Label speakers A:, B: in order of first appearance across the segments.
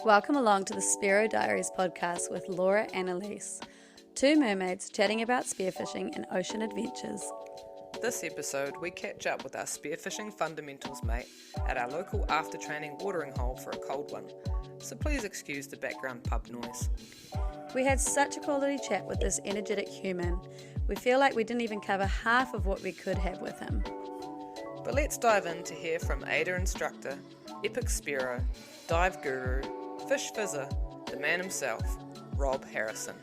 A: Welcome along to the Spearo Diaries podcast with Laura and Elise, two mermaids chatting about spearfishing and ocean adventures.
B: This episode, we catch up with our spearfishing fundamentals mate at our local after-training watering hole for a cold one, so please excuse the background pub noise.
A: We had such a quality chat with this energetic human. We feel like we didn't even cover half of what we could have with him.
B: But let's dive in to hear from Aida instructor, epic Spearo, dive guru, fish fizzer, the man himself, Rob Harrison.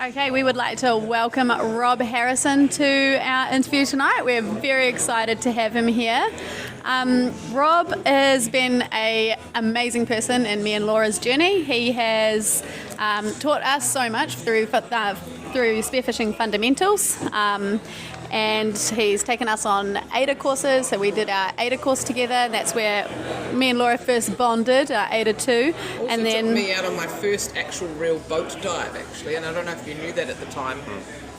A: Okay, we would like to welcome Rob Harrison to our interview tonight. We're very excited to have him here. Rob has been an amazing person in me and Laura's journey. He has taught us so much through spearfishing fundamentals. And he's taken us on Aida courses, so we did our Aida course together, and that's where me and Laura first bonded, Aida 2.
B: Also
A: and then
B: took me out on my first actual real boat dive, actually, and I don't know if you knew that at the time.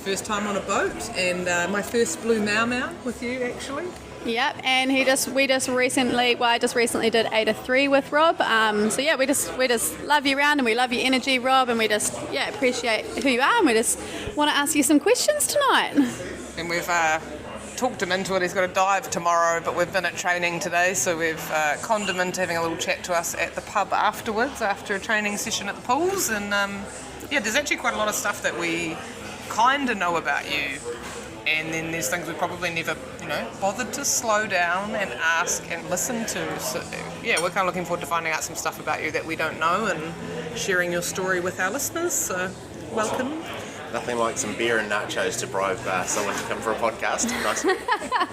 B: First time on a boat, and my first blue mau with you, actually.
A: Yep, and I just recently did Aida 3 with Rob. So yeah, we just love you around, and we love your energy, Rob, and we just appreciate who you are, and we just want to ask you some questions tonight.
B: And we've talked him into it. He's got a dive tomorrow, but we've been at training today, so we've conned him into having a little chat to us at the pub afterwards, after a training session at the pools. And there's actually quite a lot of stuff that we kind of know about you, and then there's things we probably never, bothered to slow down and ask and listen to. So yeah, we're kind of looking forward to finding out some stuff about you that we don't know and sharing your story with our listeners. So welcome.
C: Nothing like some beer and nachos to bribe someone to come for a podcast. Nice.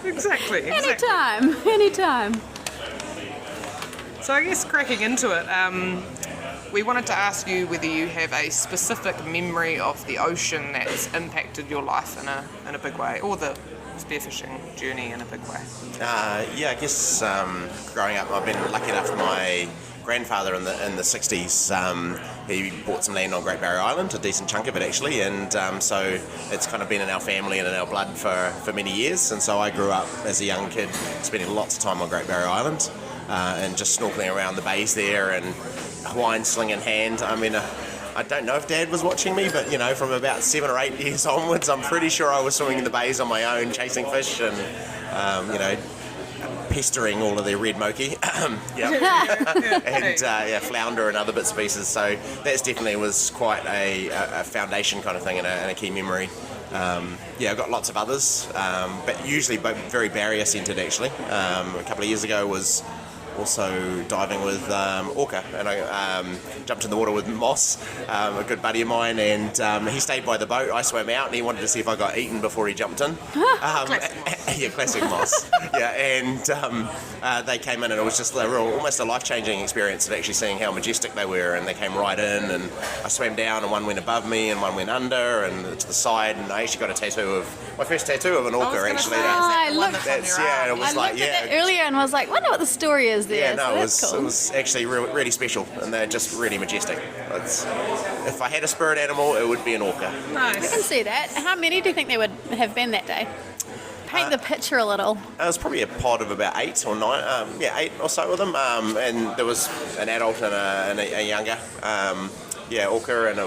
B: Exactly.
A: Anytime.
B: So I guess cracking into it, we wanted to ask you whether you have a specific memory of the ocean that's impacted your life in a big way, or the spearfishing journey in a big way.
C: I guess growing up, I've been lucky enough. My grandfather in the 60s, he bought some land on Great Barrier Island, a decent chunk of it actually, and so it's kind of been in our family and in our blood for many years. And so I grew up as a young kid spending lots of time on Great Barrier Island and just snorkeling around the bays there and Hawaiian sling in hand. I mean, I don't know if Dad was watching me, but from about 7 or 8 years onwards, I'm pretty sure I was swimming in the bays on my own, chasing fish and pestering all of their red moki, and flounder and other bits and pieces. So that definitely was quite a foundation kind of thing and a key memory. I've got lots of others, but usually very barrier centred actually. A couple of years ago was also diving with orca, and I jumped in the water with Moss, a good buddy of mine, and he stayed by the boat. I swam out and he wanted to see if I got eaten before he jumped in. Classic Moss. And they came in and it was just almost a life-changing experience of actually seeing how majestic they were, and they came right in and I swam down and one went above me and one went under and to the side, and I actually got my first tattoo of an orca actually.
A: I looked at that earlier and was like, wonder what the story is there.
C: Yeah, no, it was actually really special, and they're just really majestic. If I had a spirit animal, it would be an orca.
A: Nice. I can see that. How many do you think there would have been that day? Paint the picture a little.
C: It was probably a pod of about 8 or 9, 8 or so of them, and there was an adult and a younger orca, and it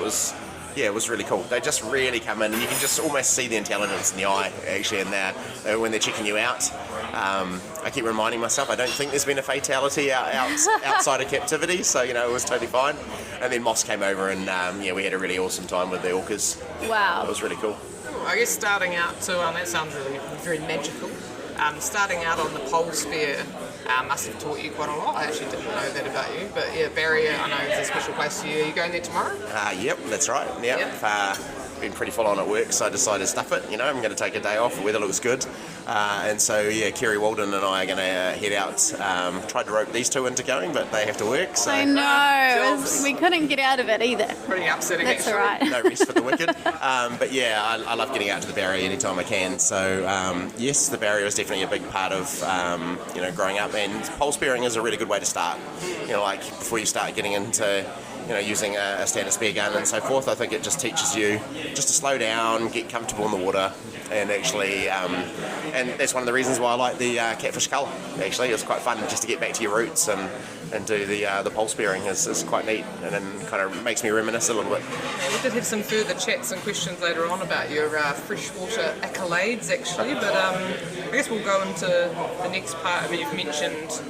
C: was really cool. They just really come in, and you can just almost see the intelligence in the eye, actually, when they're checking you out. I keep reminding myself, I don't think there's been a fatality outside of captivity, so, it was totally fine. And then Moss came over, and, we had a really awesome time with the orcas.
A: Wow.
C: It was really cool.
B: I guess starting out too, that sounds really very magical. Starting out on the pole spear must have taught you quite a lot. I actually didn't know that about you, but Barrier, I know it's a special place to you. Are you going there tomorrow?
C: Yep, that's right. Yep. Been pretty full on at work, so I decided to stuff it. I'm going to take a day off. The weather looks good, and so Kerry Walden and I are going to head out. Tried to rope these two into going, but they have to work. So
A: I know we couldn't get out of it either.
B: Pretty upsetting.
A: That's
B: actually.
A: All right.
C: No rest for the wicked. But I love getting out to the barrier anytime I can. So yes, the barrier is definitely a big part of growing up, and pole spearing is a really good way to start. Like before you start getting into using a standard spear gun and so forth. I think it just teaches you just to slow down, get comfortable in the water, and actually, and that's one of the reasons why I like the catfish cull. Actually, it's quite fun just to get back to your roots and do the pole spearing is quite neat, and then kind of makes me reminisce a little bit.
B: Yeah, we did have some further chats and questions later on about your freshwater accolades, actually, but I guess we'll go into the next part. I mean, you've mentioned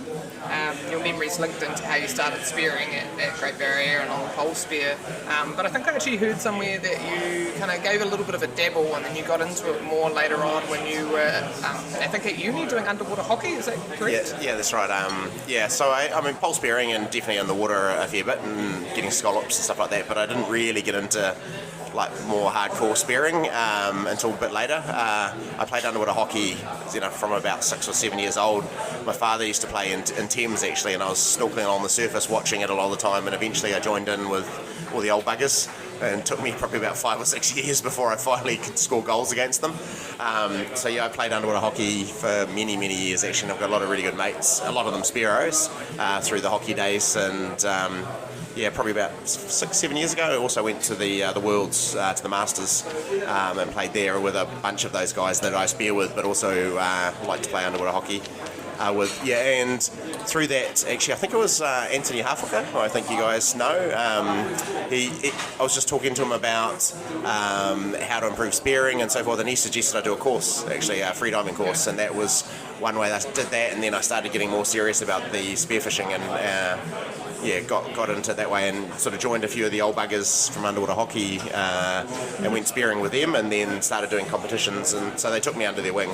B: your memories linked into how you started spearing at Great Barrier and on the pole spear, but I think I actually heard somewhere that you kind of gave a little bit of a dabble and then you got into it more later on when you were, I think at uni, doing underwater hockey, is that correct?
C: Yeah, that's right. So I mean, pole spearing and definitely in the water a fair bit and getting scallops and stuff like that, but I didn't really get into like more hardcore spearing until a bit later. I played underwater hockey, from about 6 or 7 years old. My father used to play in Thames actually, and I was snorkeling along the surface watching it a lot of the time, and eventually I joined in with all the old buggers, and it took me probably about 5 or 6 years before I finally could score goals against them. I played underwater hockey for many, many years actually, and I've got a lot of really good mates, a lot of them Spearos, through the hockey days, and probably about 6-7 years ago, I also went to the Worlds, to the Masters, and played there with a bunch of those guys that I spear with, but also like to play underwater hockey with. Yeah, and through that, actually, I think it was Anthony Harfucker, who I think you guys know. I was just talking to him about how to improve spearing and so forth, and he suggested I do a course, actually, a freediving course, and that was one way I did that, and then I started getting more serious about the spearfishing and got into it that way, and sort of joined a few of the old buggers from underwater hockey and went spearing with them, and then started doing competitions, and so they took me under their wing,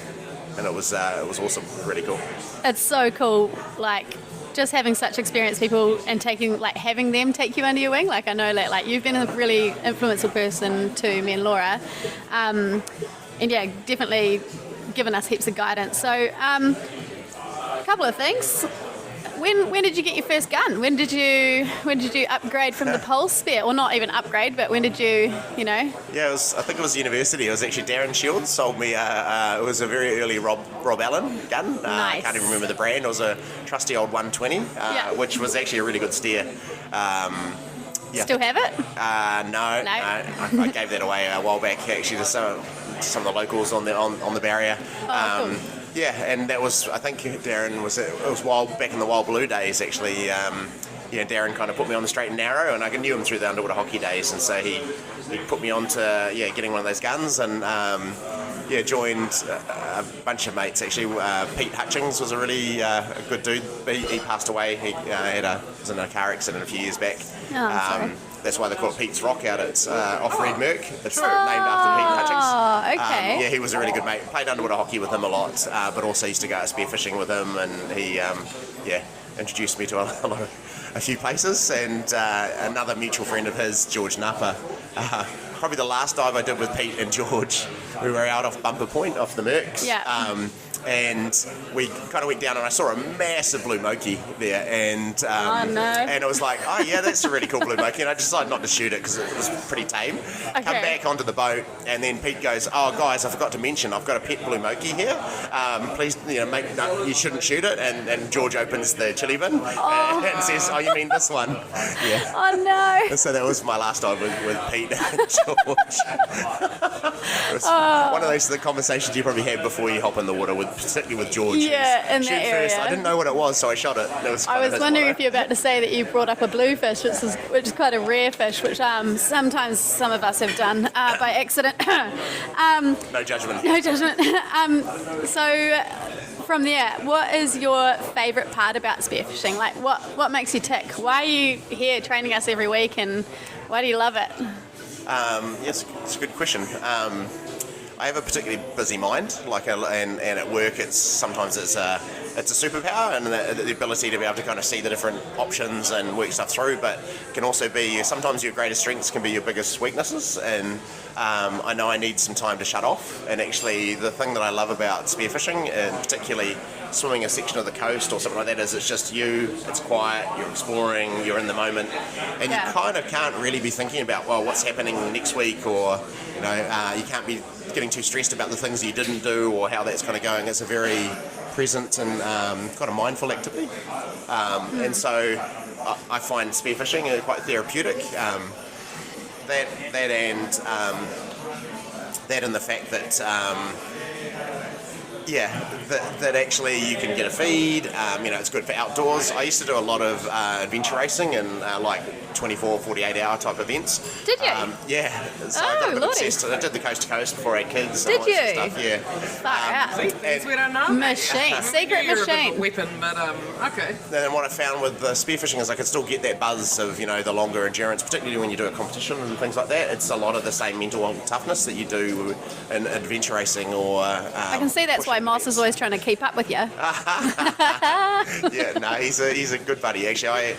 C: and it was awesome, really cool.
A: It's so cool, like just having such experienced people and having them take you under your wing. Like I know that like you've been a really influential person to me and Laura, and definitely given us heaps of guidance. So a couple of things. When did you get your first gun? When did you upgrade from the pole spear, or not even upgrade, but when did you? Yeah,
C: I think it was university. It was actually Darren Shields sold me. It was a very early Rob Allen gun.
A: Nice.
C: I can't even remember the brand. It was a trusty old 120, which was actually a really good steer.
A: Still have it?
C: No. I gave that away a while back actually to some of the locals on the barrier.
A: Cool.
C: Yeah, and that was, I think Darren it was back in the Wild Blue days actually. Darren kind of put me on the straight and narrow, and I knew him through the underwater hockey days, and so he put me on to getting one of those guns, and joined a bunch of mates actually. Pete Hutchings was a really good dude. He passed away. He was in a car accident a few years back.
A: Sorry.
C: That's why they call it Pete's Rock out at off Red Merc. It's named after Pete Hutchings.
A: Okay.
C: He was a really good mate. Played underwater hockey with him a lot, but also used to go out spearfishing with him, and he introduced me to a few places. And another mutual friend of his, George Napa. Probably the last dive I did with Pete and George, we were out off Bumper Point off the Mercs.
A: Yeah.
C: And we kind of went down and I saw a massive blue moki there, and and it was like, oh yeah, that's a really cool blue moki, and I decided not to shoot it because it was pretty tame.
A: Okay.
C: Come back onto the boat, and then Pete goes, oh guys, I forgot to mention I've got a pet blue moki here, please you shouldn't shoot it, and George opens the chili bin and says, oh, you mean this one? Yeah.
A: Oh no.
C: And so that was my last dive with Pete and George. It was one of the conversations you probably had before you hop in the water, particularly with George.
A: Yeah, in
C: shoot
A: that
C: first.
A: area.
C: I didn't know what it was, so I shot it.
A: I was wondering if you were about to say that you brought up a bluefish, which is quite a rare fish, which sometimes some of us have done by accident.
C: No judgment.
A: No judgment. So from there, what is your favourite part about spearfishing? Like, what makes you tick? Why are you here training us every week, and why do you love it?
C: Yes, it's a good question. I have a particularly busy mind, and at work sometimes it's a superpower, and the ability to be able to kind of see the different options and work stuff through, but can also be sometimes your greatest strengths can be your biggest weaknesses, and I know I need some time to shut off. And actually the thing that I love about spearfishing, and particularly swimming a section of the coast or something like that, is it's just you, it's quiet, you're exploring, you're in the moment, and you kind of can't really be thinking about, well, what's happening next week, or you can't be getting too stressed about the things you didn't do or how that's kind of going. It's a very present and kind of mindful activity, and so I find spearfishing quite therapeutic. That and the fact that that actually you can get a feed. It's good for outdoors. I used to do a lot of adventure racing and like 24, 48 hour type events.
A: Did you?
C: Yeah. So I got a bit obsessed. I did the coast to coast before I had kids.
A: Did you?
C: Stuff, yeah.
A: Far out.
B: Things we don't know.
A: Machine. Secret
B: You're a bit of a
A: machine.
B: weapon, but okay.
C: And then what I found with the spearfishing is I could still get that buzz of, the longer endurance, particularly when you do a competition and things like that. It's a lot of the same mental toughness that you do in adventure racing or...
A: I can see that's why Moss is always trying to keep up with you.
C: Yeah, no, he's a good buddy. Actually,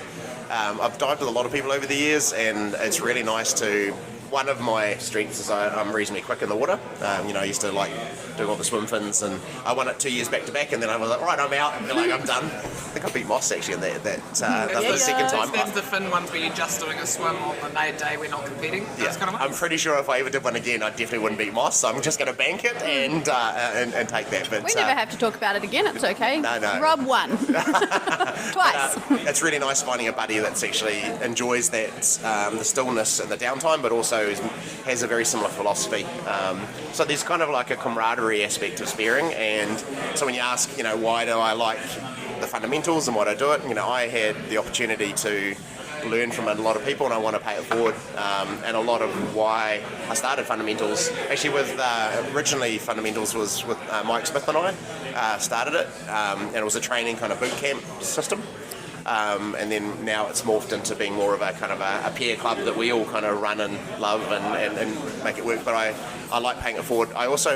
C: I've dived with a lot of people over the years, and it's really nice to... One of my strengths is I'm reasonably quick in the water. I used to like doing all the swim fins, and I won it 2 years back to back, and then I was like, right, I'm out. And I'm done. I think I beat Moss actually in the second time.
B: That's the fin ones where you're just doing a swim on the day we're not competing.
C: Yeah,
B: kind of
C: I'm pretty sure if I ever did one again, I definitely wouldn't beat Moss. So I'm just going to bank it and take that. But
A: We never have to talk about it again. It's okay.
C: No.
A: Rob won. Twice.
C: It's really nice finding a buddy that's actually enjoys that the stillness and the downtime, but also has a very similar philosophy. So there's kind of like a camaraderie aspect of spearing, and so when you ask, why do I like the fundamentals and why do I do it, I had the opportunity to learn from a lot of people, and I want to pay it forward. And a lot of why I started fundamentals, actually originally fundamentals was with Mike Smith and I started it, and it was a training kind of boot camp system. And then now it's morphed into being more of a kind of a peer club that we all kind of run and love and make it work. But I like paying it forward. I also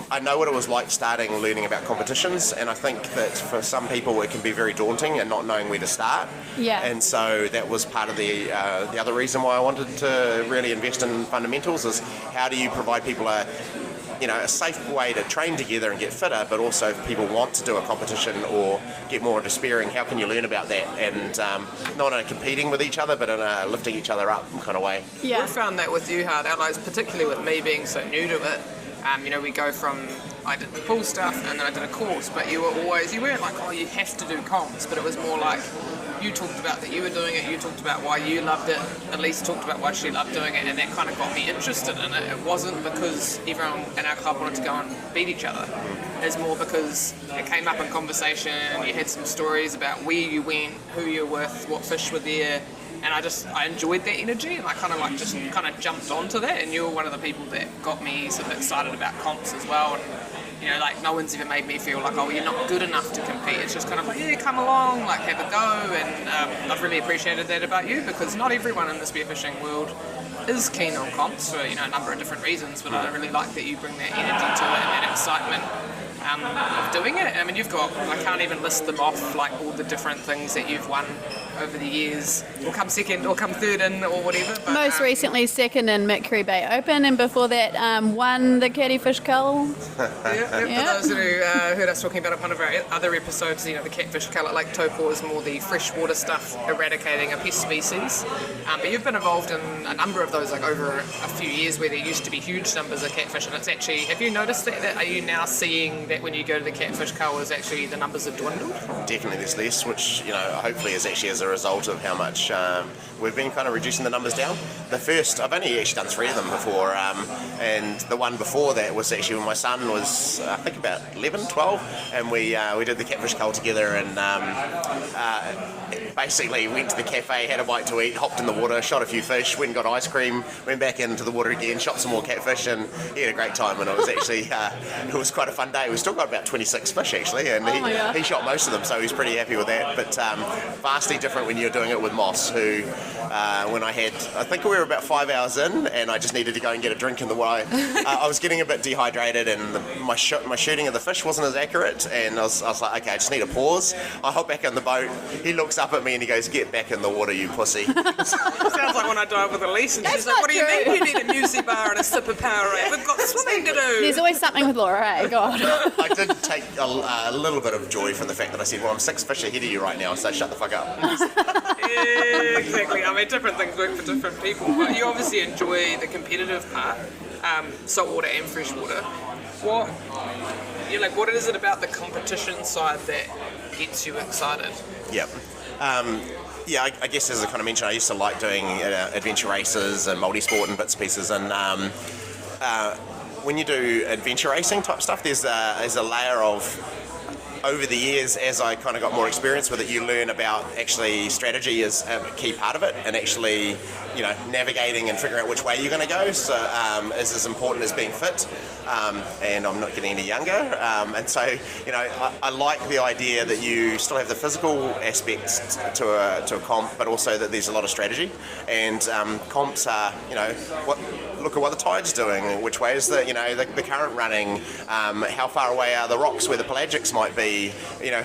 C: I know what it was like learning about competitions, and I think that for some people it can be very daunting and not knowing where to start.
A: Yeah.
C: And so that was part of the other reason why I wanted to really invest in fundamentals is how do you provide people a safe way to train together and get fitter, but also if people want to do a competition or get more into spearing, how can you learn about that? And not in a competing with each other, but in a lifting each other up kind of way.
A: Yeah.
B: We found that with you hard allies, particularly with me being so new to it. We go from, I did the pool stuff and then I did a course, but you weren't like, oh, you have to do comps, but it was more like, you talked about that you were doing it, you talked about why you loved it, Elise talked about why she loved doing it, and that kind of got me interested in it. It wasn't because everyone in our club wanted to go and beat each other. It's more because it came up in conversation, you had some stories about where you went, who you were with, what fish were there, and I enjoyed that energy, and I kind of jumped onto that, and you were one of the people that got me sort of excited about comps as well. And, no one's ever made me feel like, oh, you're not good enough to compete. It's just kind of like, yeah, come along, have a go. And I've really appreciated that about you, because not everyone in the spearfishing world is keen on comps for a number of different reasons. But I really like that you bring that energy to it and that excitement of doing it. I mean, you've got, I can't even list them off, like all the different things that you've won over the years, or come second or come third in or whatever. But,
A: Most recently second in Mercury Bay Open, and before that won the Catfish Cull.
B: For those who heard us talking about it, one of our other episodes, the catfish cull at Lake Taupo is more the freshwater stuff, eradicating a pest species. But you've been involved in a number of those, like over a few years, where there used to be huge numbers of catfish, and it's actually, have you noticed that? Are you now seeing that when you go to the catfish cull, is actually the numbers have dwindled?
C: Definitely there's less, which hopefully is actually as a result of how much we've been kind of reducing the numbers down. I've only actually done 3 of them before, and the one before that was actually when my son was, I think, about 11, 12, and we did the catfish cull together, and basically went to the cafe, had a bite to eat, hopped in the water, shot a few fish, went and got ice cream, went back into the water again, shot some more catfish, and he had a great time. And it was actually it was quite a fun day. We still got about 26 fish actually, and he shot most of them, so he's pretty happy with that. But vastly different when you're doing it with Moss, who when I think we were about 5 hours in, and I just needed to go and get a drink in the way. I was getting a bit dehydrated, and my shooting of the fish wasn't as accurate, and I was like, okay, I just need a pause. I hop back in the boat. He looks up at me and he goes, "Get back in the water, you pussy."
B: Sounds like when I dive with Elise, and she's like, "What do you mean you need a Musi bar and a sip of Powerade? We've got swimming to do."
A: There's always something with Laura, eh? God.
C: I did take a little bit of joy from the fact that I said, well, I'm 6 fish ahead of you right now, so shut the fuck up.
B: Yeah, exactly. I mean, different things work for different people, but you obviously enjoy the competitive part, saltwater and freshwater. What is it about the competition side that gets you excited?
C: Yep. Yeah, I guess as I kind of mentioned, I used to like doing adventure races and multi-sport and bits and pieces. And when you do adventure racing type stuff, there's a layer of, over the years, as I kind of got more experience with it, you learn about actually strategy is a key part of it, and actually, navigating and figuring out which way you're going to go. So is as important as being fit. And I'm not getting any younger. And so, I like the idea that you still have the physical aspects to a comp, but also that there's a lot of strategy. And comps are, look at what the tide's doing, which way is the current running, how far away are the rocks where the pelagics might be,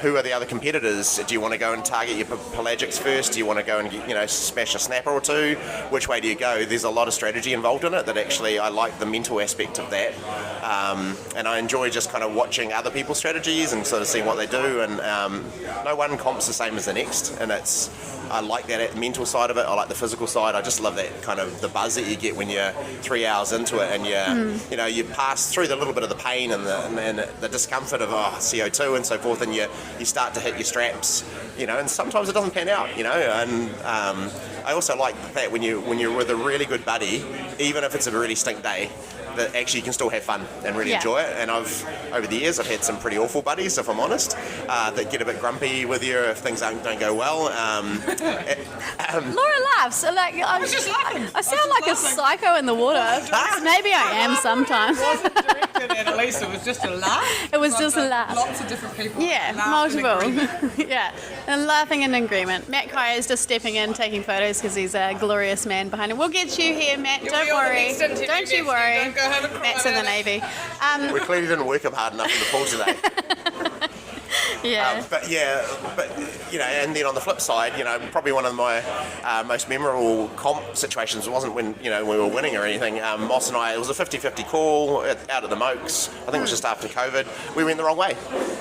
C: who are the other competitors, do you want to go and target your pelagics first, do you want to go and smash a snapper or two, which way do you go? There's a lot of strategy involved in it that actually I like the mental aspect of that, and I enjoy just kind of watching other people's strategies and sort of seeing what they do, and no one comp's the same as the next, and I like that mental side of it. I like the physical side. I just love that kind of the buzz that you get when you're 3 hours into it, and you pass through the little bit of the pain and the discomfort of CO2 and so forth, and you start to hit your straps, and sometimes it doesn't pan out, and I also like that when you're with a really good buddy, even if it's a really stink day, that actually you can still have fun and really enjoy it. And over the years I've had some pretty awful buddies, if I'm honest, that get a bit grumpy with you if things don't go well.
A: Laura laughs. I sound like a psycho in the water. Maybe I am sometimes.
B: It wasn't directed at Elisa, it was just a laugh.
A: It was just a laugh.
B: Lots of different people.
A: Yeah, multiple. Yeah, and laughing in agreement. Matt Kaya is just stepping in, taking photos because he's a glorious man behind him. We'll get you here, Matt. Don't worry. Don't you worry.
B: Don't go home and cry.
A: Matt's in the Navy.
C: We clearly didn't work him hard enough in the pool today.
A: Yeah.
C: And then on the flip side, probably one of my most memorable comp situations wasn't when, we were winning or anything. Moss and I, it was a 50-50 call out of the Mokes. I think it was just after COVID. We went the wrong way.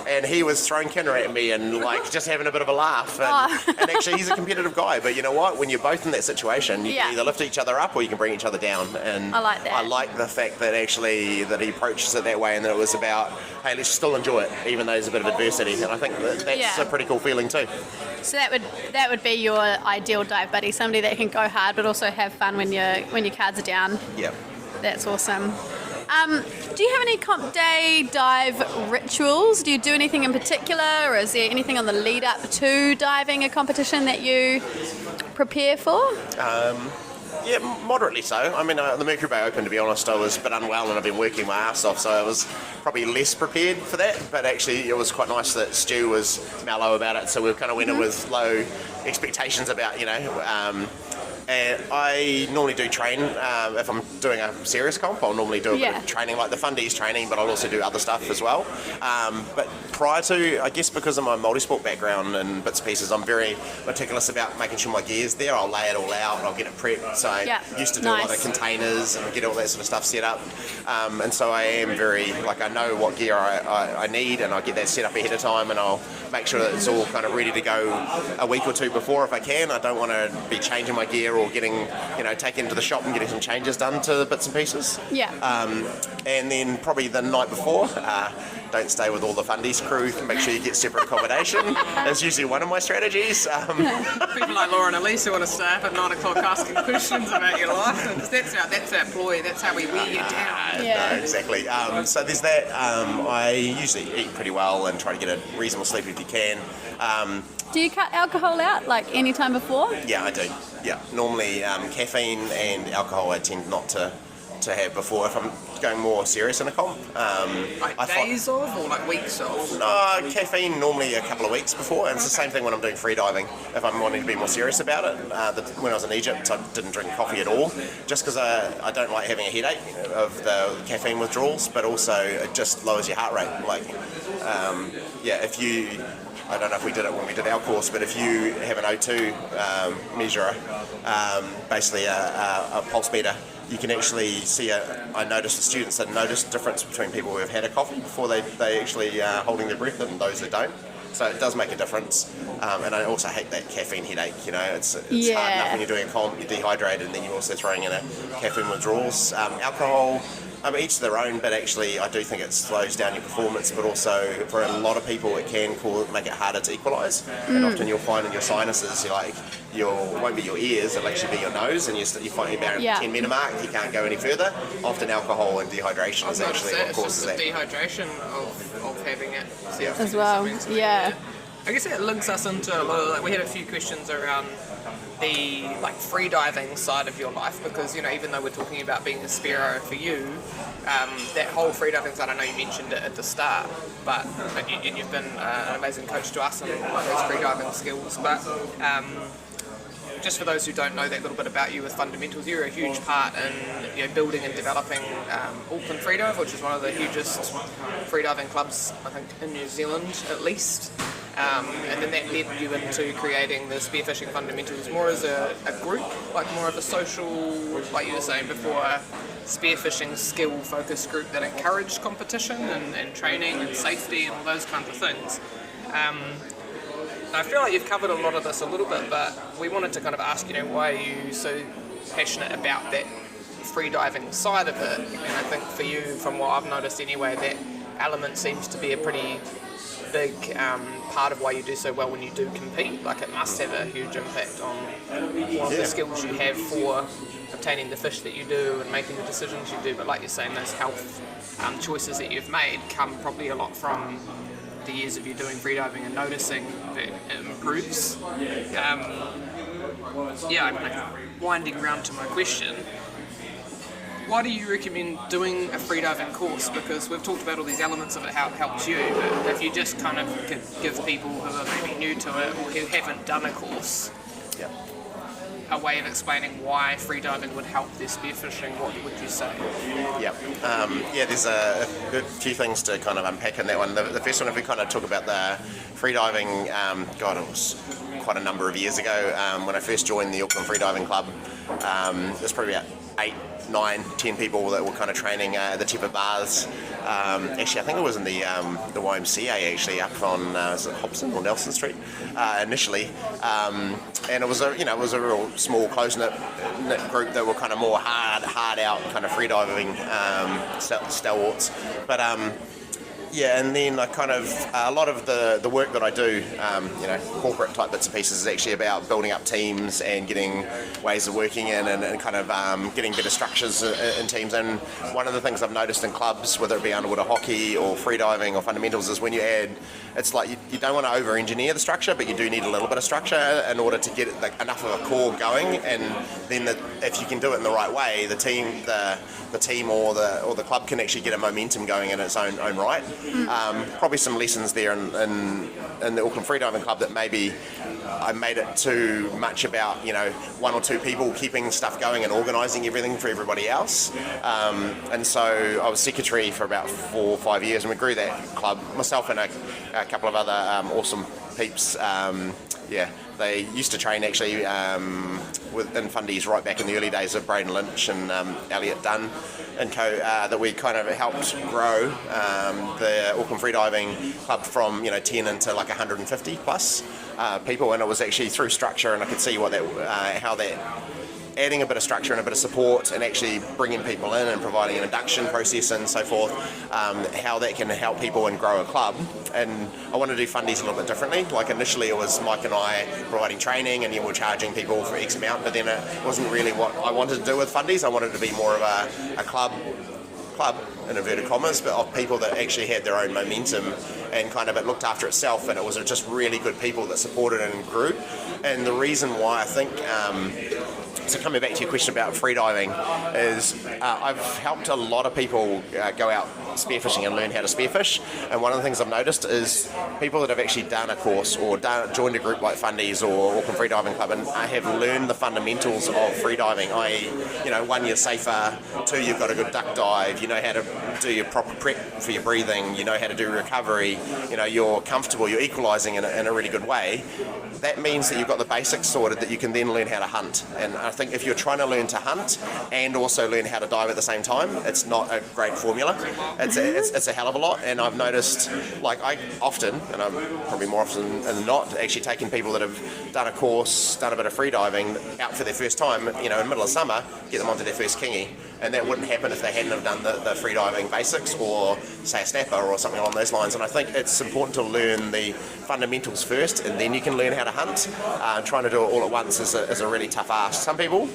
C: And he was throwing kinner at me and just having a bit of a laugh. And actually he's a competitive guy, but you know what? When you're both in that situation, you can either lift each other up or you can bring each other down. And
A: I like that.
C: I like the fact that actually that he approaches it that way, and that it was about, hey, let's still enjoy it, even though there's a bit of adversity. And I think that's a pretty cool feeling too.
A: So that would be your ideal dive buddy, somebody that can go hard but also have fun when your cards are down.
C: Yeah.
A: That's awesome. Do you have any comp day dive rituals? Do you do anything in particular, or is there anything on the lead up to diving a competition that you prepare for?
C: Yeah, moderately so. I mean, the Mercury Bay Open, to be honest, I was a bit unwell and I've been working my ass off, so I was probably less prepared for that. But actually, it was quite nice that Stu was mellow about it, so we kind of went in with low expectations about, and I normally do train. If I'm doing a serious comp, I'll normally do a bit of training, like the fundies training, but I'll also do other stuff as well. But prior to, I guess because of my multi-sport background and bits and pieces, I'm very meticulous about making sure my gear's there. I'll lay it all out, I'll get it prepped. So I used to do a lot of containers and get all that sort of stuff set up. And so I am very, I know what gear I need, and I'll get that set up ahead of time, and I'll make sure that it's all kind of ready to go a week or two before if I can. I don't want to be changing my gear or getting, taking it to the shop and getting some changes done to bits and pieces. Yeah. And then probably the night before, don't stay with all the fundies crew. Make sure you get separate accommodation. That's usually one of my strategies.
B: People like Laura and Elisa want to stay up at 9 o'clock asking questions about your life. That's our ploy. That's how we wear you down.
C: No, exactly. So there's that. I usually eat pretty well and try to get a reasonable sleep if you can.
A: Do you cut alcohol out any time before?
C: Yeah, I do. Yeah, normally caffeine and alcohol I tend not to have before if I'm going more serious in a comp.
B: Days off or weeks off?
C: No, caffeine normally a couple of weeks before, and it's the same thing when I'm doing freediving. If I'm wanting to be more serious about it, when I was in Egypt I didn't drink coffee at all, just because I don't like having a headache of the caffeine withdrawals, but also it just lowers your heart rate. If you, I don't know if we did it when we did our course, but if you have an O2 measurer, basically a pulse meter, you can actually see I noticed the students that notice the difference between people who have had a coffee before they actually are holding their breath and those that don't. So it does make a difference. And I also hate that caffeine headache, it's hard enough when you're doing a comp, you're dehydrated, and then you're also throwing in a caffeine withdrawals. Alcohol, Each their own, but actually I do think it slows down your performance, but also for a lot of people it can make it harder to equalise. And often you'll find in your sinuses, it won't be your ears, it'll actually be your nose, and you find you're about 10 metre mark, you can't go any further. Often alcohol and dehydration is actually what causes that.
B: Dehydration of having it
A: as well. Yeah.
B: I guess it links us into a lot of, we had a few questions around the freediving side of your life, because even though we're talking about being a Spearo for you, that whole freediving side, I know you mentioned it at the start, but you've been an amazing coach to us on those freediving skills. But just for those who don't know that little bit about you with fundamentals, you're a huge part in building and developing Auckland Freedive, which is one of the hugest freediving clubs, I think, in New Zealand at least. And then that led you into creating the spearfishing fundamentals more as a group, more of a social, like you were saying before, spearfishing skill focused group that encouraged competition and training and safety and all those kinds of things. I feel like you've covered a lot of this a little bit, but we wanted to kind of ask, why are you so passionate about that freediving side of it? And I think for you, from what I've noticed anyway, that element seems to be a pretty big part of why you do so well when you do compete. It must have a huge impact on the skills you have for obtaining the fish that you do and making the decisions you do. But like you're saying, those health choices that you've made come probably a lot from the years of you doing freediving and noticing that it improves. Winding round to my question, why do you recommend doing a freediving course? Because we've talked about all these elements of it, how it helps you, but if you just kind of could give people who are maybe new to it or who haven't done a course a way of explaining why freediving would help their spearfishing, what would you say? There's a
C: few things to kind of unpack in that one. The first one, if we kind of talk about the freediving, it was quite a number of years ago when I first joined the Auckland Freediving Club. There's probably about 8, 9, 10 people that were kind of training at the tip of bars. Actually, I think it was in the YMCA actually, up on is it Hobson or Nelson Street initially, and it was a real small close-knit group that were kind of more hard out kind of freediving stalwarts, but. And then I kind of, a lot of the work that I do, corporate type bits and pieces is actually about building up teams and getting ways of working in and kind of getting better structures in teams. And one of the things I've noticed in clubs, whether it be underwater hockey or freediving or fundamentals, is when you add, it's like you don't want to over-engineer the structure, but you do need a little bit of structure in order to get enough of a core going. And then if you can do it in the right way, the team or the club can actually get a momentum going in its own right. Probably some lessons there in the Auckland Freediving Club that maybe I made it too much about 1 or 2 people keeping stuff going and organising everything for everybody else. And so I was secretary for about 4 or 5 years, and we grew that club, myself and a couple of other awesome peeps. They used to train actually in fundies right back in the early days of Braden Lynch and Elliot Dunn and co. That we kind of helped grow the Auckland Freediving Club from 10 into 150 plus people, and it was actually through structure, and I could see how that adding a bit of structure and a bit of support and actually bringing people in and providing an induction process and so forth, how that can help people and grow a club. And I want to do fundies a little bit differently. Initially it was Mike and I providing training and we're charging people for X amount, but then it wasn't really what I wanted to do with fundies. I wanted to be more of a club in inverted commas, but of people that actually had their own momentum and kind of it looked after itself, and it was just really good people that supported and grew. And the reason why I think so coming back to your question about freediving is I've helped a lot of people go out spearfishing and learn how to spearfish, and one of the things I've noticed is people that have actually done a course or joined a group like Fundies or Auckland Freediving Club and have learned the fundamentals of freediving, i.e. 1, you're safer, 2, you've got a good duck dive, you know how to do your proper prep for your breathing, you know how to do recovery, you're comfortable, you're equalising in a really good way. That means that you've got the basics sorted that you can then learn how to hunt. And I think if you're trying to learn to hunt and also learn how to dive at the same time, it's not a great formula. it's a hell of a lot, and I've noticed, like, I often, and I'm probably more often than not, actually taking people that have done a course, done a bit of freediving out for their first time, in the middle of summer, get them onto their first kingy, and that wouldn't happen if they hadn't have done the freediving basics, or say a snapper or something along those lines. And I think it's important to learn the fundamentals first, and then you can learn how to hunt. Trying to do it all at once is a really tough ask. Some people,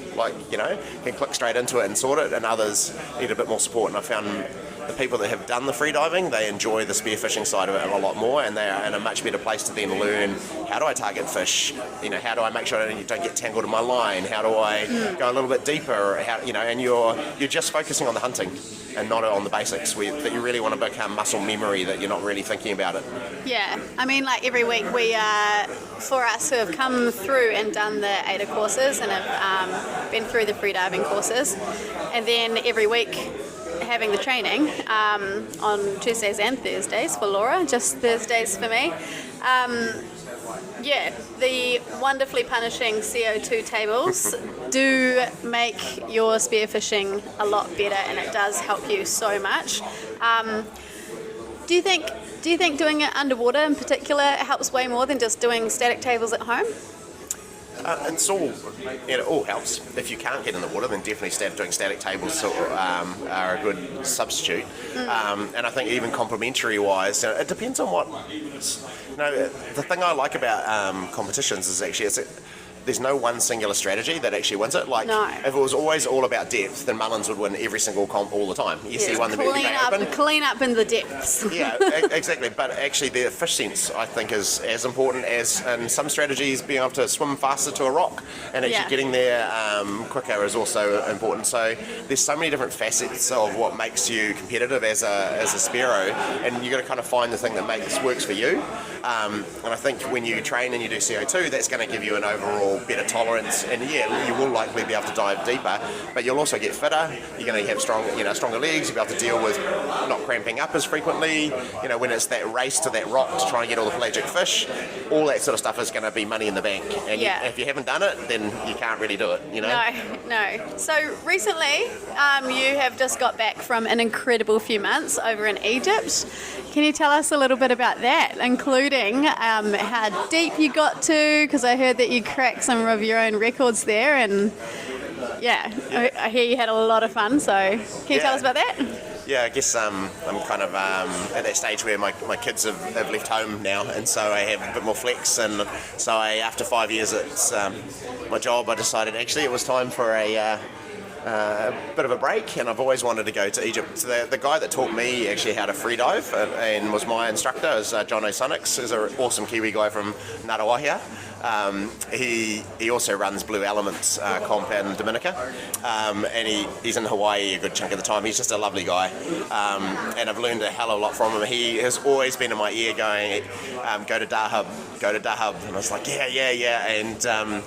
C: can click straight into it and sort it, and others need a bit more support. And I found the people that have done the freediving, they enjoy the spearfishing side of it a lot more, and they are in a much better place to then learn, how do I target fish? How do I make sure I don't get tangled in my line? How do I go a little bit deeper? And you're just focusing on the hunting and not on the basics, that you really want to become muscle memory, that you're not really thinking about it.
A: Yeah, I mean, like every week we, for us who have come through and done the Aida courses and have been through the freediving courses, and then every week having the training on Tuesdays and Thursdays for Laura, just Thursdays for me. The wonderfully punishing CO2 tables do make your spearfishing a lot better, and it does help you so much. Do you think doing it underwater in particular helps way more than just doing static tables at home?
C: It all helps. If you can't get in the water, then definitely doing static tables are a good substitute. And I think even complementary wise, it depends on what. The thing I like about competitions is actually there's no one singular strategy that actually wins it. If it was always all about depth, then Mullins would win every single comp all the time. Yes, he won the
A: clean up in the depths.
C: Yeah, exactly. But actually, the fish sense, I think, is as important as in some strategies being able to swim faster to a rock, and actually getting there quicker is also important. So there's so many different facets of what makes you competitive as a Spearo, and you've got to kind of find the thing that works for you. And I think when you train and you do CO2, that's going to give you an overall better tolerance, and you will likely be able to dive deeper, but you'll also get fitter. You're going to have stronger legs. You'll be able to deal with not cramping up as frequently. When it's that race to that rock to try and get all the pelagic fish, all that sort of stuff is going to be money in the bank. And if you haven't done it, then you can't really do it.
A: No. So recently, you have just got back from an incredible few months over in Egypt. Can you tell us a little bit about that, including how deep you got to? Because I heard that you cracked some of your own records there, and I hear you had a lot of fun. So can you tell us about that?
C: Yeah, I guess I'm kind of at that stage where my kids have left home now, and so I have a bit more flex. And so after 5 years at my job, I decided actually it was time for a bit of a break, and I've always wanted to go to Egypt. So the guy that taught me actually how to freedive and was my instructor is John O'Sunnix, who's an awesome Kiwi guy from Ngarawahia. He also runs Blue Elements comp out in Dominica, and he's in Hawaii a good chunk of the time. He's just a lovely guy, and I've learned a hell of a lot from him. He has always been in my ear going, go to Dahab, and I was like, yeah, and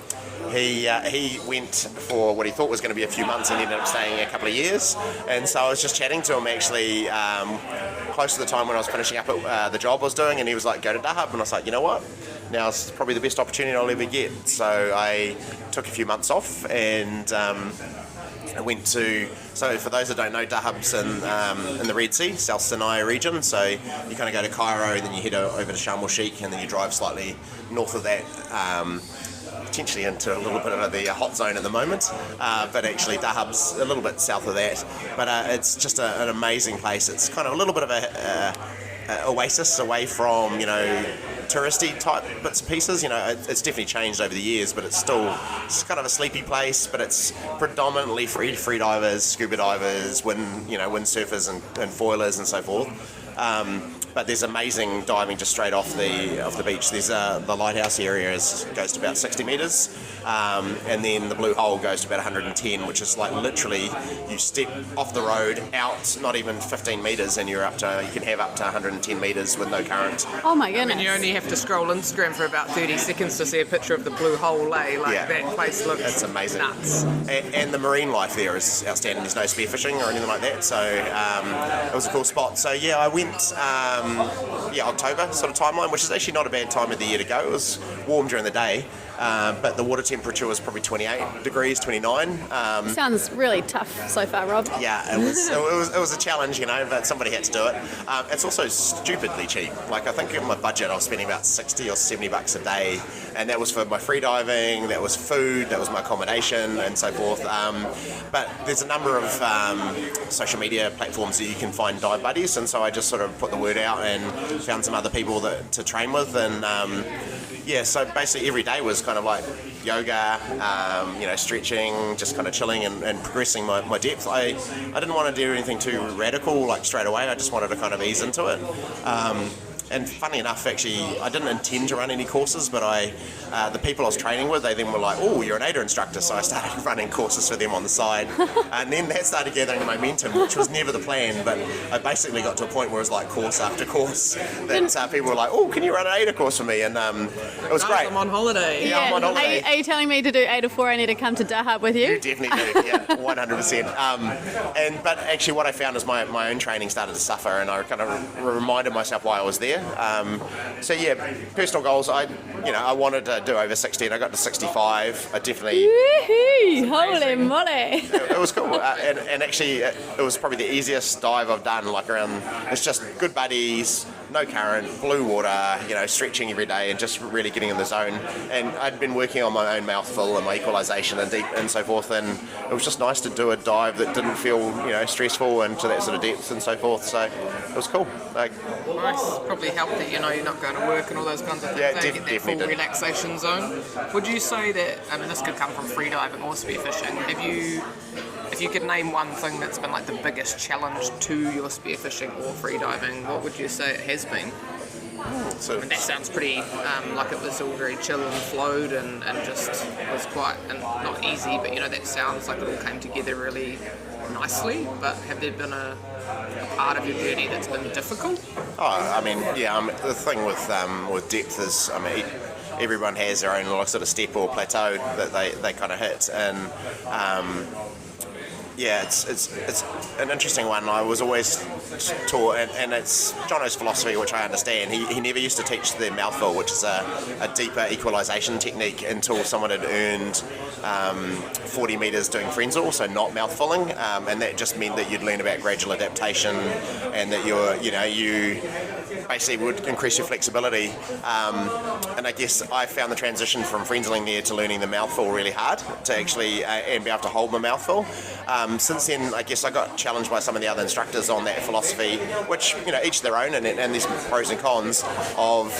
C: he went for what he thought was going to be a few months and ended up staying a couple of years. And so I was just chatting to him actually close to the time when I was finishing up at the job I was doing, and he was like, go to Dahab, and I was like, you know what? Now it's probably the best opportunity I'll ever get. So I took a few months off, and I went to, so for those that don't know, Dahab's in the Red Sea, South Sinai region. So you kind of go to Cairo, then you head over to Sharm el Sheikh, and then you drive slightly north of that, potentially into a little bit of the hot zone at the moment, but actually Dahab's a little bit south of that. But it's just an amazing place. It's kind of a little bit of a oasis away from, touristy type bits and pieces. It's definitely changed over the years, but it's kind of a sleepy place. But it's predominantly free divers, scuba divers, windsurfers and foilers and so forth. But there's amazing diving just straight off the beach. There's the lighthouse area goes to about 60 metres, and then the blue hole goes to about 110, which is like literally you step off the road out not even 15 metres, and you can have up to 110 metres with no current.
A: Oh my goodness!
B: And you only have to scroll Instagram for about 30 seconds to see a picture of the blue hole that place looks
C: it's amazing.
B: Nuts.
C: And the marine life there is outstanding. There's no spearfishing or anything like that, so it was a cool spot. So yeah, I went October sort of timeline, which is actually not a bad time of the year to go. It was warm during the day, but the water temperature was probably 28 degrees, 29.
A: Sounds really tough so far, Rob.
C: Yeah, it was a challenge, but somebody had to do it. It's also stupidly cheap. Like, I think in my budget I was spending about $60 or $70 a day, and that was for my freediving, that was food, that was my accommodation, and so forth. But there's a number of social media platforms that you can find dive buddies, and so I just sort of put the word out and found some other people to train with, and so basically every day was kind of like yoga, stretching, just kind of chilling and progressing my depth. I didn't want to do anything too radical like straight away. I just wanted to kind of ease into it. And funny enough, actually, I didn't intend to run any courses, but the people I was training with, they then were like, "Oh, you're an Aida instructor," so I started running courses for them on the side, and then that started gathering momentum, which was never the plan. But I basically got to a point where it was like course after course that people were like, "Oh, can you run an Aida course for me?" And it was great.
B: I'm on holiday.
C: Yeah, I'm on holiday.
A: Are you telling me to do Aida 4? I need to come to Dahab with you?
C: You definitely do, yeah, 100%. But actually, what I found is my own training started to suffer, and I kind of reminded myself why I was there. Personal goals. I wanted to do over 60, and I got to 65. I definitely.
A: Woohoo! Holy moly!
C: It was cool, and actually, it was probably the easiest dive I've done. Like around, it's just good buddies, no current, blue water. Stretching every day, and just really getting in the zone. And I'd been working on my own mouthful and my equalisation and deep and so forth, and it was just nice to do a dive that didn't feel stressful and to that sort of depth and so forth. So it was cool. Like,
B: nice. Probably helped that you're not going to work and all those kinds of things.
C: Yeah,
B: Get that full
C: did.
B: relaxation zone. Would you say that? I mean, this could come from freediving or spearfishing. If you could name one thing that's been like the biggest challenge to your spearfishing or freediving, what would you say it has been?
C: So,
B: And that sounds pretty like it was all very chill and flowed and just was quite, and not easy, but that sounds like it all came together really nicely. But have there been a part of your journey that's been difficult?
C: The thing with depth is, everyone has their own little sort of step or plateau that they kind of hit, and it's an interesting one. I was always taught, and it's Jono's philosophy, which I understand. He never used to teach the mouthful, which is a deeper equalisation technique, until someone had earned 40 metres doing frenzel, so not mouthfulling, and that just meant that you'd learn about gradual adaptation, and that you basically would increase your flexibility. And I guess I found the transition from frenzeling there to learning the mouthful really hard to actually and be able to hold my mouthful. Since then, I guess I got challenged by some of the other instructors on that philosophy, which, each their own, and there's pros and cons of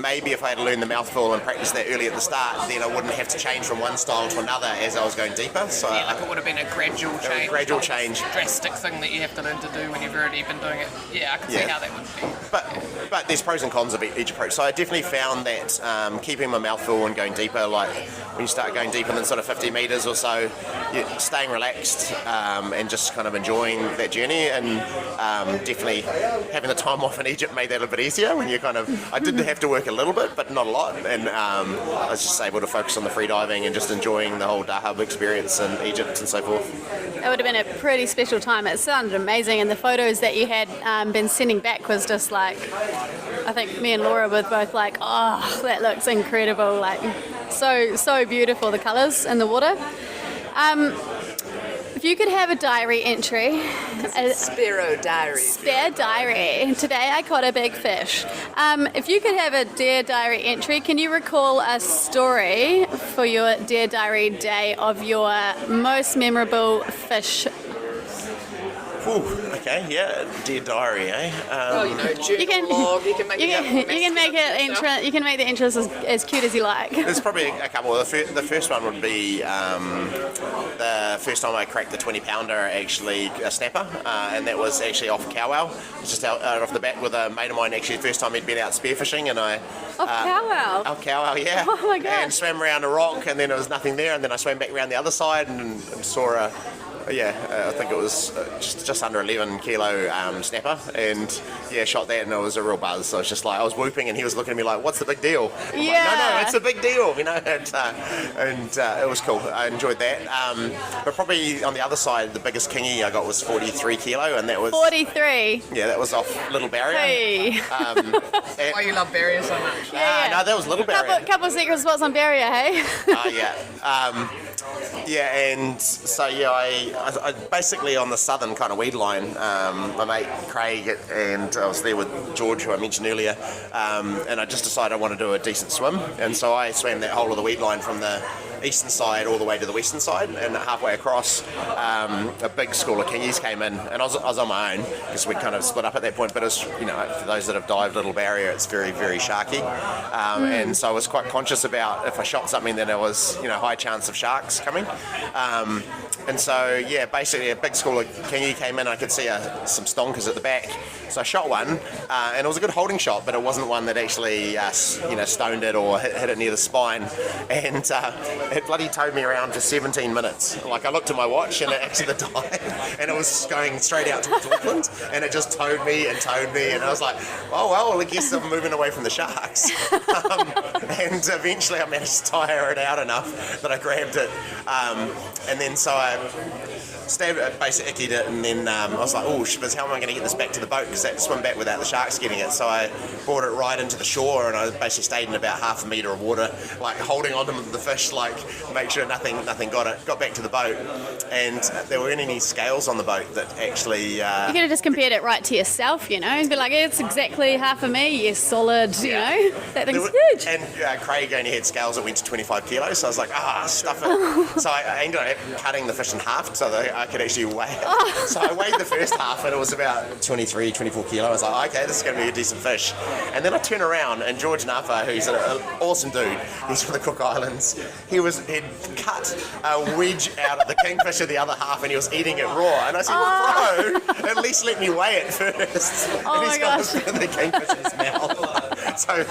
C: maybe if I had learned the mouthful and practiced that early at the start, then I wouldn't have to change from one style to another as I was going deeper. So
B: like it would have been a gradual change.
C: Gradual change.
B: Drastic thing that you have to learn to do when you've already been doing it. Yeah, I can see how that would be.
C: But there's pros and cons of each approach. So I definitely found that keeping my mouth full and going deeper, like when you start going deeper than sort of 50 metres or so, you're staying relaxed and just kind of enjoying that journey, and definitely having the time off in Egypt made that a bit easier when you I did have to work a little bit, but not a lot, and I was just able to focus on the freediving and just enjoying the whole Dahab experience in Egypt and so forth.
A: It would have been a pretty special time. It sounded amazing, and the photos that you had been sending back was just like, I think me and Laura were both like, oh, that looks incredible, like so beautiful, the colours in the water. If you could have a diary entry,
D: Spearo Diaries.
A: Spearo Diary. Today I caught a big fish. If you could have a Dear Diary entry, can you recall a story for your Dear Diary day of your most memorable fish?
C: Ooh, okay, yeah, Dear Diary, eh?
D: Journal log. You can make
A: the entrance as cute as you like.
C: There's probably a couple. The first one would be the first time I cracked the 20-pounder, actually a snapper, and that was actually off Cowell. Just out off the bat with a mate of mine. Actually, the first time he'd been out spearfishing, and I
A: Cowell.
C: Off Cowell, yeah.
A: Oh my gosh.
C: And swam around a rock, and then there was nothing there, and then I swam back around the other side and saw I think it was just under 11 kilo snapper, and shot that, and it was a real buzz. So I was just like, I was whooping, and he was looking at me like, "What's the big deal?" I'm like, no, it's a big deal, and it was cool. I enjoyed that. But probably on the other side, the biggest kingy I got was 43 kilo, and that was
A: 43.
C: Yeah, that was off Little Barrier.
A: Hey.
B: Why you love barrier so much?
C: No, that was Little Barrier.
A: Couple of secret spots on Barrier, hey?
C: And so I basically on the southern kind of weed line, my mate Craig and I was there with George, who I mentioned earlier, and I just decided I want to do a decent swim, and so I swam that whole of the weed line from the eastern side all the way to the western side, and halfway across a big school of kingies came in, and I was on my own because we kind of split up at that point, but it's, for those that have dived Little Barrier, it's very, very sharky, and so I was quite conscious about if I shot something then there was high chance of sharks coming, and so basically a big school of kingy came in. I could see some stonkers at the back, so I shot one, and it was a good holding shot, but it wasn't one that actually stoned it or hit it near the spine, and it bloody towed me around for 17 minutes. Like, I looked at my watch and it exited the dive, and it was going straight out towards Auckland, and it just towed me, and I was like, oh well, I guess I'm moving away from the sharks. And eventually I managed to tire it out enough that I grabbed it, and then so I stabbed it, basically ickied it, and then I was like, oh shiz, how am I going to get this back to the boat, because I had to swim back without the sharks getting it, so I brought it right into the shore, and I basically stayed in about half a metre of water, like holding on to the fish, like make sure nothing got back to the boat, and there weren't any scales on the boat that actually...
A: You could have just compared it right to yourself, and be like, it's exactly half of me, yes, solid, that thing's huge.
C: And Craig only had scales that went to 25 kilos, so I was like, stuff it. So I ended up cutting the fish in half so that I could actually weigh it. So I weighed the first half, and it was about 23, 24 kilo. I was like, okay, this is going to be a decent fish. And then I turn around, and George Napa, who's an awesome dude, he's from the Cook Islands, he'd cut a wedge out of the kingfisher the other half, and he was eating it raw. And I said, well, bro, at least let me weigh it first.
A: Oh,
C: and he's got the kingfisher's mouth. So,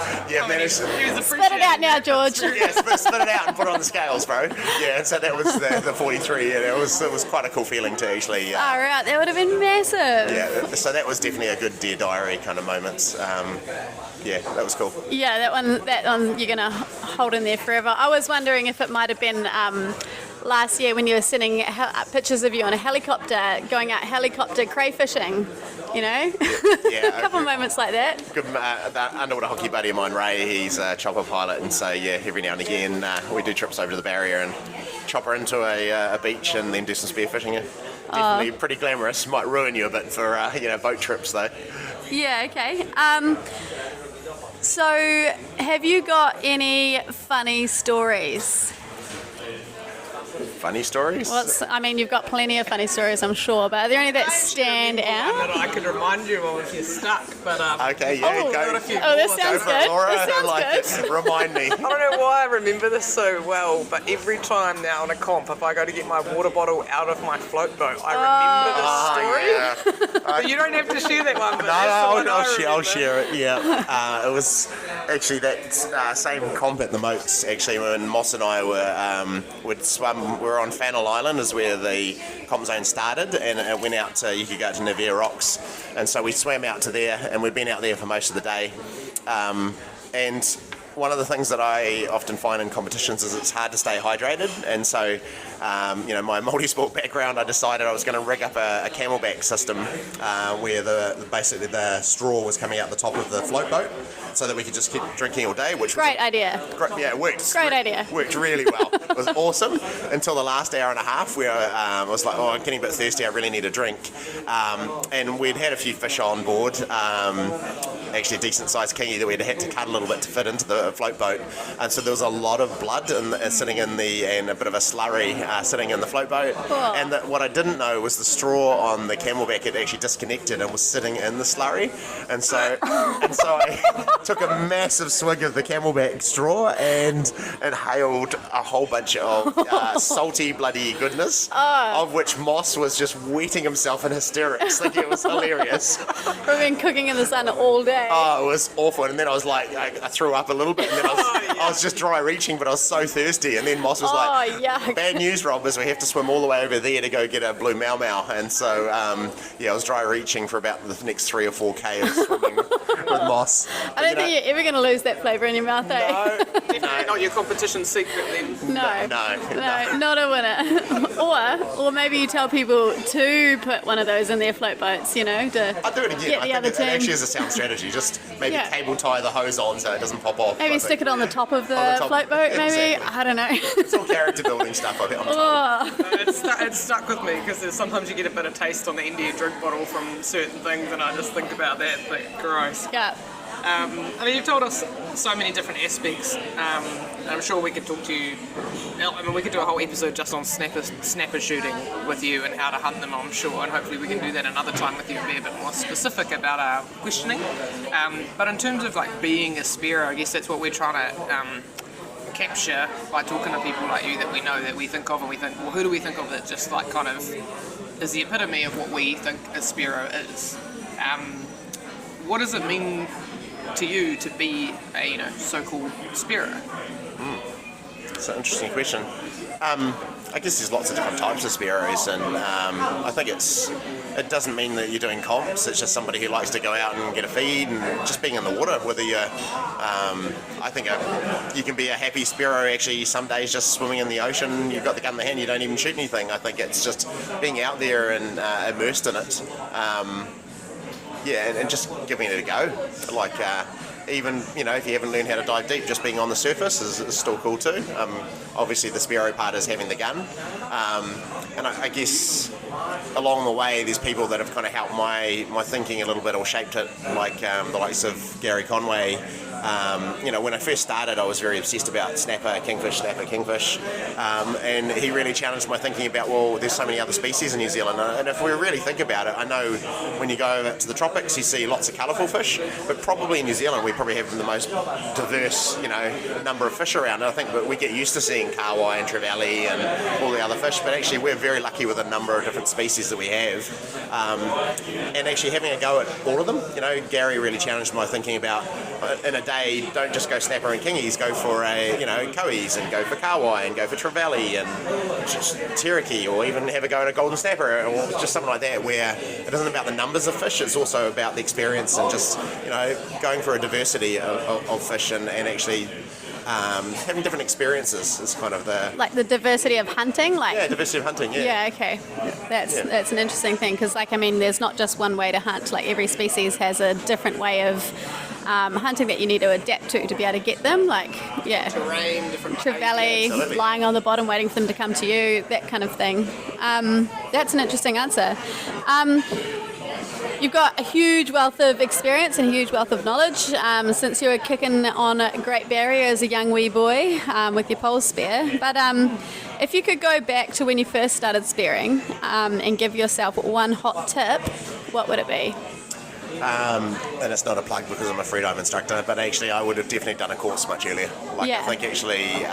C: managed to...
A: Spit it out now, George.
C: Spit it out and put it on the scales, bro. Yeah, and so that was the 43, and it was quite a cool feeling to actually...
A: All right, that would have been massive.
C: Yeah, so that was definitely a good Dear Diary kind of moments. That was cool.
A: Yeah, that one you're going to hold in there forever. I was wondering if it might have been last year when you were sending pictures of you on a helicopter, going out helicopter crayfishing,
C: Yeah,
A: a couple of moments like that.
C: Good, that underwater hockey buddy of mine, Ray, he's a chopper pilot, and so every now and again we do trips over to the barrier and chopper into a beach and then do some spearfishing. Definitely pretty glamorous. Might ruin you a bit for boat trips though.
A: Yeah, okay. So have you got any funny stories?
C: Funny stories?
A: You've got plenty of funny stories, I'm sure, but are there any that stand
B: One
A: out?
B: that I could remind you of if you're stuck, but
C: okay,
B: go.
A: This sounds good.
C: Laura,
A: This sounds good.
C: Remind me.
B: I don't know why I remember this so well, but every time now on a comp, if I go to get my water bottle out of my float boat, I remember this story. But you don't have to share that one. But
C: I'll share it. Yeah, it was actually that same comp at the Moats. Actually, when Moss and I would swim. We were on Fannel Island, is where the comp zone started, and it went out to, you could go to Navier Rocks, and so we swam out to there, and we'd been out there for most of the day, and one of the things that I often find in competitions is it's hard to stay hydrated, and so my multi-sport background, I decided I was going to rig up a camelback system where basically the straw was coming out the top of the float boat so that we could just keep drinking all day.
A: Great idea.
C: It worked.
A: Great idea.
C: Worked really well. It was awesome until the last hour and a half where I was like, I'm getting a bit thirsty, I really need a drink. And we'd had a few fish on board, actually a decent sized kingy that we'd had to cut a little bit to fit into the float boat. And so there was a lot of blood sitting in and a bit of a slurry sitting in the float boat.
A: Cool.
C: And what I didn't know was the straw on the camelback had actually disconnected and was sitting in the slurry. And so I took a massive swig of the camelback straw and inhaled a whole bunch of salty bloody goodness, of which Moss was just wetting himself in hysterics. Like, it was hilarious.
A: We've been cooking in the sun all day. way.
C: Oh, it was awful. And then I was like, I threw up a little bit, and then I was just dry reaching, but I was so thirsty. And then Moss was like,
A: yuck.
C: bad news, Rob, is we have to swim all the way over there to go get a blue mau mau. And so, I was dry reaching for about the next 3 or 4K of swimming with Moss.
A: I don't think you're ever going to lose that flavour in your mouth, eh?
C: No,
B: Definitely not your competition secret then.
A: No,
C: no.
A: not a winner. or maybe you tell people to put one of those in their float boats, to
C: I'll do it again.
A: get the other
C: it
A: team.
C: actually is a sound strategy. Just maybe cable tie the hose on so it doesn't pop off.
A: Maybe stick it on the top of the
C: top.
A: float boat, maybe?
C: Exactly.
A: I don't know.
C: It's all character building stuff, I think.
B: It's stuck with me because sometimes you get a bit of taste on the end of your drink bottle from certain things, and I just think about that. But gross.
A: Yeah.
B: You've told us so many different aspects. I'm sure we could talk to you. We could do a whole episode just on snapper shooting with you and how to hunt them, I'm sure, and hopefully we can do that another time with you and be a bit more specific about our questioning. But in terms of like being a spearer, I guess that's what we're trying to capture by talking to people like you that we know, that we think of, and we think, well, who do we think of that just like kind of is the epitome of what we think a spearer is? What does it mean to you to be a so-called spearer?
C: It's an interesting question. I guess there's lots of different types of spearos, and I think it doesn't mean that you're doing comps. It's just somebody who likes to go out and get a feed and just being in the water. Whether you're, I think you can be a happy spearo actually some days just swimming in the ocean. You've got the gun in the hand, you don't even shoot anything. I think it's just being out there and immersed in it. And just giving it a go. Like even if you haven't learned how to dive deep, just being on the surface is still cool too. Obviously the spearo part is having the gun, and I guess along the way there's people that have kind of helped my thinking a little bit or shaped it, like the likes of Gary Conway. When I first started, I was very obsessed about snapper, kingfish, and he really challenged my thinking about, well, there's so many other species in New Zealand, and if we really think about it, I know when you go to the tropics, you see lots of colourful fish, but probably in New Zealand, we probably have the most diverse, number of fish around. And I think that we get used to seeing kawai and trevally and all the other fish, but actually we're very lucky with the number of different species that we have, and actually having a go at all of them. Gary really challenged my thinking about, in a day, don't just go snapper and kingies, go for koi's and go for kawai and go for trevally and just Cherokee, or even have a go at a golden snapper or just something like that, where it isn't about the numbers of fish, it's also about the experience and just going for a diversity of fish and actually having different experiences is kind of
A: the diversity of hunting,
C: diversity of hunting.
A: Okay, that's an interesting thing, because there's not just one way to hunt. Like every species has a different way of hunting that you need to adapt to be able to get them.
B: Terrain, different
A: trevally, lying on the bottom waiting for them to come to you, that kind of thing. That's an interesting answer. You've got a huge wealth of experience and a huge wealth of knowledge since you were kicking on Great Barrier as a young wee boy with your pole spear. But if you could go back to when you first started spearing and give yourself one hot tip, what would it be?
C: And it's not a plug because I'm a freedive instructor, but actually I would have definitely done a course much earlier. I think actually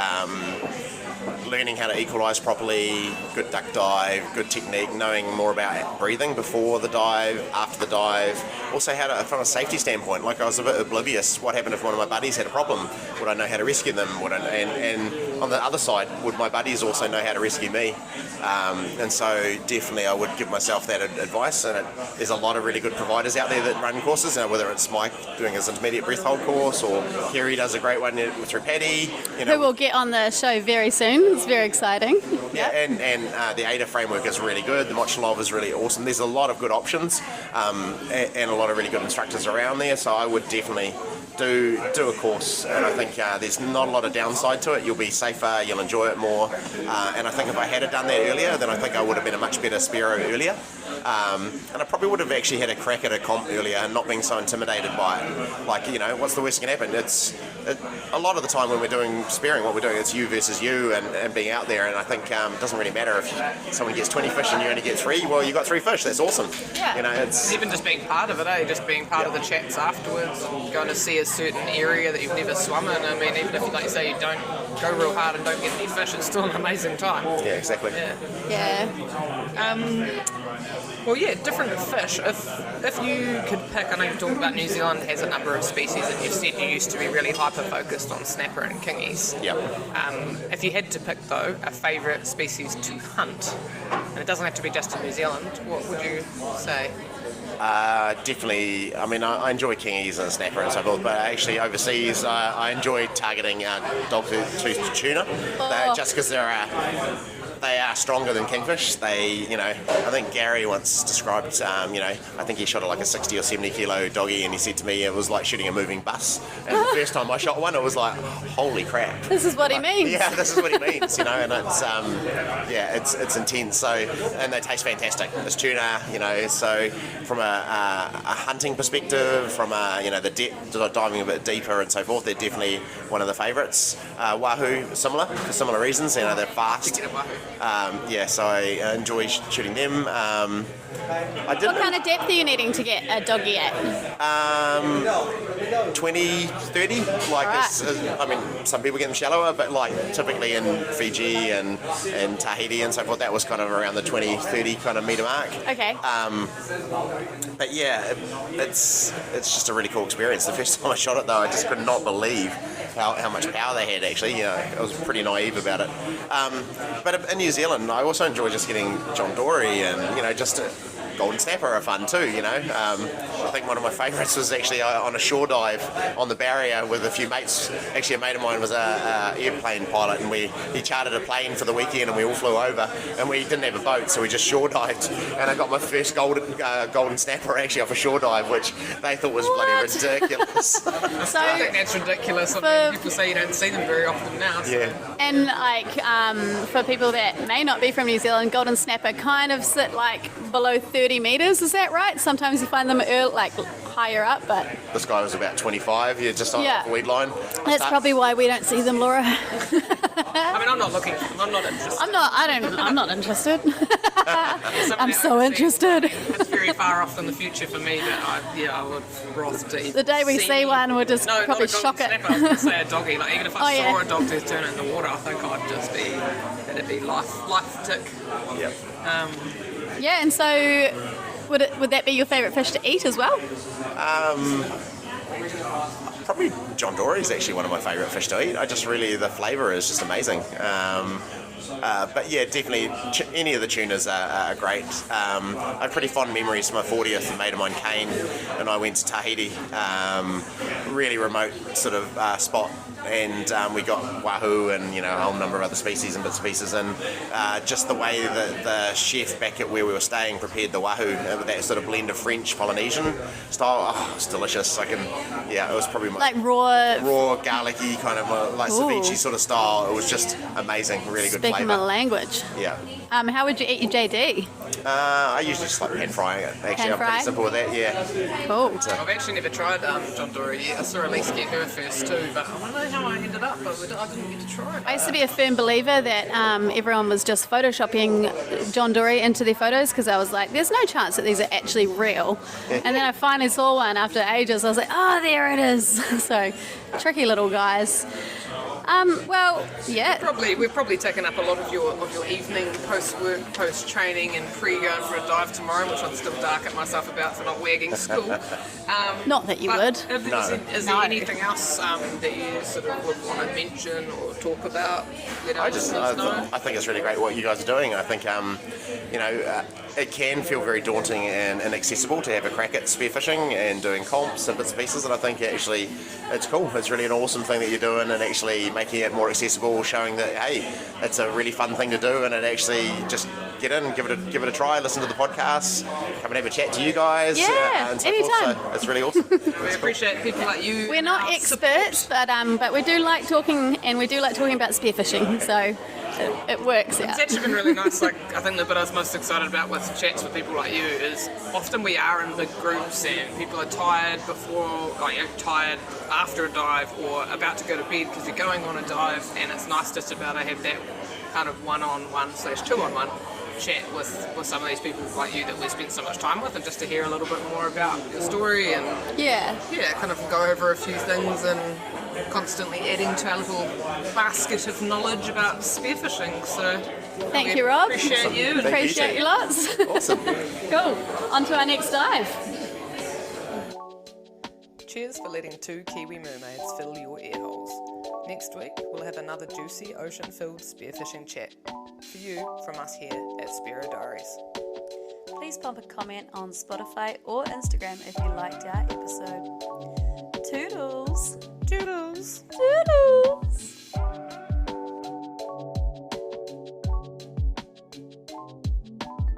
C: learning how to equalise properly, good duck dive, good technique, knowing more about breathing before the dive, after the dive, also how to, from a safety standpoint, I was a bit oblivious. What happened if one of my buddies had a problem? Would I know how to rescue them? And on the other side, would my buddies also know how to rescue me? And so definitely I would give myself that advice, and there's a lot of really good providers out there that run courses, whether it's Mike doing his intermediate breath hold course, or Kerry does a great one through Paddy.
A: Who will get on the show very soon. It's very exciting.
C: And the Aida framework is really good. The Mochlov is really awesome. There's a lot of good options and a lot of really good instructors around there, so I would definitely do a course, and I think there's not a lot of downside to it. You'll be safer, you'll enjoy it more, and I think if I had done that earlier, then I think I would have been a much better spearo earlier, and I probably would have actually had a crack at a comp earlier and not being so intimidated by it. What's the worst that can happen? A lot of the time when we're doing spearing, what we're doing, it's you versus you and being out there, and I think it doesn't really matter if someone gets 20 fish and you only get 3. Well, you got 3 fish, that's awesome.
B: It's even just being part of it, just being part of the chats afterwards, and going to see his certain area that you've never swum in. I mean, even if, like you say, you don't go real hard and don't get any fish, it's still an amazing time.
C: Yeah, exactly.
A: Yeah.
B: Well, yeah, different fish. If you could pick, I know you've talked about New Zealand has a number of species, and you've said you used to be really hyper-focused on snapper and kingies.
C: Yeah.
B: If you had to pick, though, a favourite species to hunt, and it doesn't have to be just in New Zealand, what would you say?
C: Definitely, I mean, I enjoy kingies and snapper and so forth, but actually overseas, I enjoy targeting dog-toothed tuna, just because they are stronger than kingfish. They, I think Gary once described, I think he shot like a 60 or 70 kilo doggy, and he said to me it was like shooting a moving bus. And the first time I shot one, it was like, holy crap.
A: This is what he means.
C: Yeah, this is what he means, and it's, it's intense. So, and they taste fantastic. It's tuna, so from a hunting perspective, from the diving a bit deeper and so forth, they're definitely one of the favourites. Wahoo, for similar reasons, they're fast. So I enjoy shooting them.
A: What kind of depth are you needing to get a doggy at?
C: 20, 30. Some people get them shallower, but typically in Fiji and Tahiti and so forth, that was kind of around the 20, 30 kind of metre mark.
A: Okay.
C: But yeah, it's just a really cool experience. The first time I shot it, though, I just could not believe how much power they had, actually. I was pretty naive about it. But in New Zealand, I also enjoy just getting John Dory and, just golden snapper are fun too, I think one of my favourites was actually on a shore dive on the barrier with a few mates. Actually, a mate of mine was a airplane pilot, and he chartered a plane for the weekend, and we all flew over, and we didn't have a boat, so we just shore dived, and I got my first golden snapper actually off a shore dive, which they thought was bloody ridiculous.
B: I think that's ridiculous. I mean, people say you don't see them very often now. So.
C: Yeah.
A: And for people that may not be from New Zealand, golden snapper kind of sit below 30 metres, is that right? Sometimes you find them higher up, but...
C: This guy was about 25, just on the weed line.
A: That's probably why we don't see them, Laura.
B: I mean, I'm not looking for them. I'm not interested.
A: I'm not interested. I'm so interested.
B: It's very far off in the future for me, but I would froth to eat.
A: The day we see one, we'll just probably shock it.
B: I was going to say a doggy. Even if I saw a dog to turn it in the water, I think it'd be life tick.
C: Yep.
A: And so would that be your favourite fish to eat as well?
C: Probably John Dory is actually one of my favourite fish to eat. The flavour is just amazing. But yeah, definitely any of the tunas are great. I have pretty fond memories from my 40th. A mate of mine, Kane, and I went to Tahiti, really remote sort of spot, and we got wahoo and a whole number of other species and bits and pieces, and just the way that the chef back at where we were staying prepared the wahoo with that sort of blend of French Polynesian style. Oh, it's delicious. It was probably my raw garlicky kind of ceviche sort of style. It was just amazing, really good flavour.
A: Speaking my language.
C: Yeah.
A: How would you eat your JD?
C: I usually just pan frying it. Actually, I'm pretty simple with that. Yeah.
A: Cool.
B: I've actually never tried John Dory yet. I saw Elise get her first too, but I don't know how I ended up. But I didn't get to try it.
A: I used to be a firm believer that everyone was just photoshopping John Dory into their photos, because I was like, there's no chance that these are actually real. And then I finally saw one after ages. I was like, oh, there it is. So tricky little guys.
B: We've probably taken up a lot of your evening, post-work, post-training, and pre-going for a dive tomorrow, which I'm still dark at myself about for not wagging school.
A: Not that you would.
B: Is there anything else that you sort of would want to mention or talk about?
C: I think it's really great what you guys are doing. I think it can feel very daunting and inaccessible to have a crack at spearfishing and doing comps and bits and pieces, and I think actually it's cool. It's really an awesome thing that you're doing, and actually making it more accessible, showing that hey, it's a really fun thing to do, and it actually just get in, give it a try, listen to the podcast, come and have a chat to you guys.
A: Yeah,
C: and so
A: anytime.
C: So it's really awesome.
B: We appreciate people like you.
A: We're not experts, but we do like talking, and we do like talking about spearfishing, so it works out.
B: It's actually been really nice. I think the bit I was most excited about with chats with people like you is often we are in big groups and people are tired tired after a dive or about to go to bed because you're going on a dive, and it's nice just about to have that kind of one-on-one / two-on-one chat with some of these people like you that we spend so much time with, and just to hear a little bit more about your story and kind of go over a few things and constantly adding to our little basket of knowledge about spearfishing. So
A: thank you, Rob.
B: Appreciate you.
C: Thank
A: Appreciate you lots.
C: Awesome.
A: Cool. On to our next dive.
B: Cheers for letting two Kiwi mermaids fill your ear holes. Next week, we'll have another juicy ocean-filled spearfishing chat for you from us here at Spearo Diaries.
E: Please pop a comment on Spotify or Instagram if you liked our episode. Toodles!
B: Toodles!
A: Toodles.